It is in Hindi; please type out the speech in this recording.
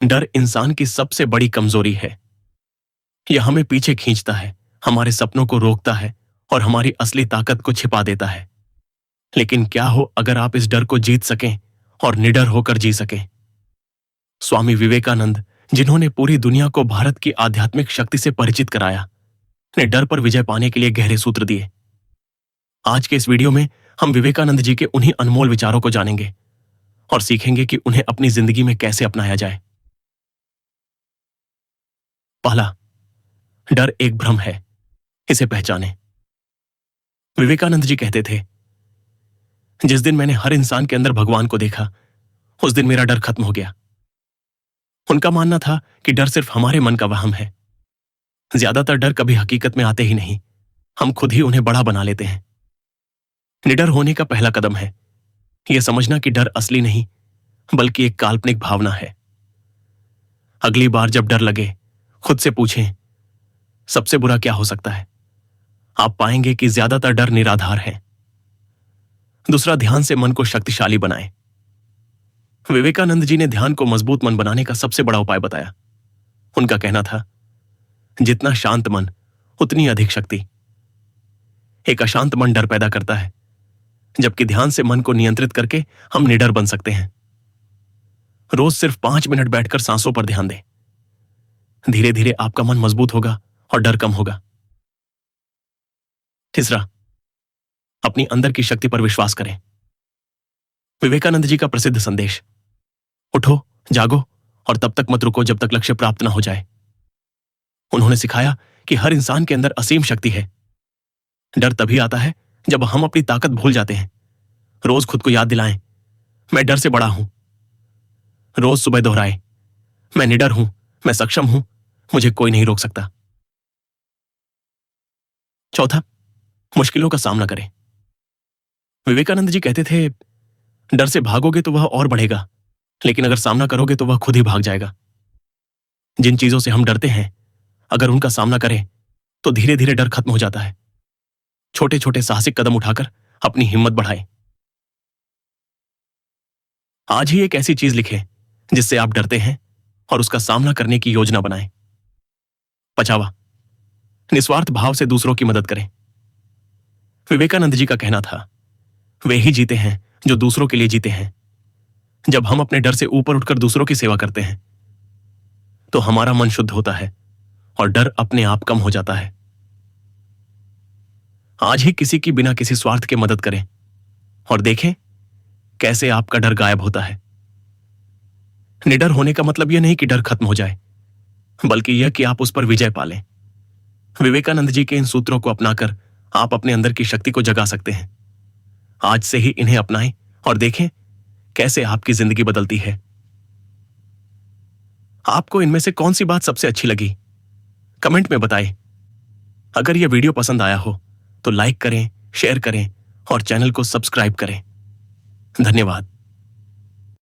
डर इंसान की सबसे बड़ी कमजोरी है। यह हमें पीछे खींचता है, हमारे सपनों को रोकता है और हमारी असली ताकत को छिपा देता है। लेकिन क्या हो अगर आप इस डर को जीत सकें और निडर होकर जी सकें। स्वामी विवेकानंद, जिन्होंने पूरी दुनिया को भारत की आध्यात्मिक शक्ति से परिचित कराया, ने डर पर विजय पाने के लिए गहरे सूत्र दिए। आज के इस वीडियो में हम विवेकानंद जी के उन्हीं अनमोल विचारों को जानेंगे और सीखेंगे कि उन्हें अपनी जिंदगी में कैसे अपनाया जाए। पहला, डर एक भ्रम है, इसे पहचानें। विवेकानंद जी कहते थे, जिस दिन मैंने हर इंसान के अंदर भगवान को देखा, उस दिन मेरा डर खत्म हो गया। उनका मानना था कि डर सिर्फ हमारे मन का वहम है। ज्यादातर डर कभी हकीकत में आते ही नहीं, हम खुद ही उन्हें बड़ा बना लेते हैं। निडर होने का पहला कदम है यह समझना कि डर असली नहीं बल्कि एक काल्पनिक भावना है। अगली बार जब डर लगे, खुद से पूछें, सबसे बुरा क्या हो सकता है? आप पाएंगे कि ज्यादातर डर निराधार है। दूसरा, ध्यान से मन को शक्तिशाली बनाएं। विवेकानंद जी ने ध्यान को मजबूत मन बनाने का सबसे बड़ा उपाय बताया। उनका कहना था, जितना शांत मन उतनी अधिक शक्ति। एक अशांत मन डर पैदा करता है, जबकि ध्यान से मन को नियंत्रित करके हम निडर बन सकते हैं। रोज सिर्फ 5 मिनट बैठकर सांसों पर ध्यान दें। धीरे धीरे आपका मन मजबूत होगा और डर कम होगा। तीसरा, अपनी अंदर की शक्ति पर विश्वास करें। विवेकानंद जी का प्रसिद्ध संदेश, उठो, जागो और तब तक मत रुको जब तक लक्ष्य प्राप्त न हो जाए। उन्होंने सिखाया कि हर इंसान के अंदर असीम शक्ति है। डर तभी आता है जब हम अपनी ताकत भूल जाते हैं। रोज खुद को याद दिलाएं, मैं डर से बड़ा हूं। रोज सुबह दोहराएं, मैं निडर हूं, मैं सक्षम हूं, मुझे कोई नहीं रोक सकता। चौथा, मुश्किलों का सामना करें। विवेकानंद जी कहते थे, डर से भागोगे तो वह और बढ़ेगा, लेकिन अगर सामना करोगे तो वह खुद ही भाग जाएगा। जिन चीजों से हम डरते हैं, अगर उनका सामना करें तो धीरे धीरे डर खत्म हो जाता है। छोटे छोटे साहसिक कदम उठाकर अपनी हिम्मत बढ़ाएं। आज ही एक ऐसी चीज लिखें जिससे आप डरते हैं और उसका सामना करने की योजना बनाएं। पांचवा, निस्वार्थ भाव से दूसरों की मदद करें। विवेकानंद जी का कहना था, वे ही जीते हैं जो दूसरों के लिए जीते हैं। जब हम अपने डर से ऊपर उठकर दूसरों की सेवा करते हैं तो हमारा मन शुद्ध होता है और डर अपने आप कम हो जाता है। आज ही किसी की बिना किसी स्वार्थ के मदद करें और देखें कैसे आपका डर गायब होता है। निडर होने का मतलब यह नहीं कि डर खत्म हो जाए, बल्कि यह कि आप उस पर विजय पा लें। विवेकानंद जी के इन सूत्रों को अपनाकर आप अपने अंदर की शक्ति को जगा सकते हैं। आज से ही इन्हें अपनाएं और देखें कैसे आपकी जिंदगी बदलती है। आपको इनमें से कौन सी बात सबसे अच्छी लगी, कमेंट में बताएं। अगर यह वीडियो पसंद आया हो तो लाइक करें, शेयर करें और चैनल को सब्सक्राइब करें। धन्यवाद।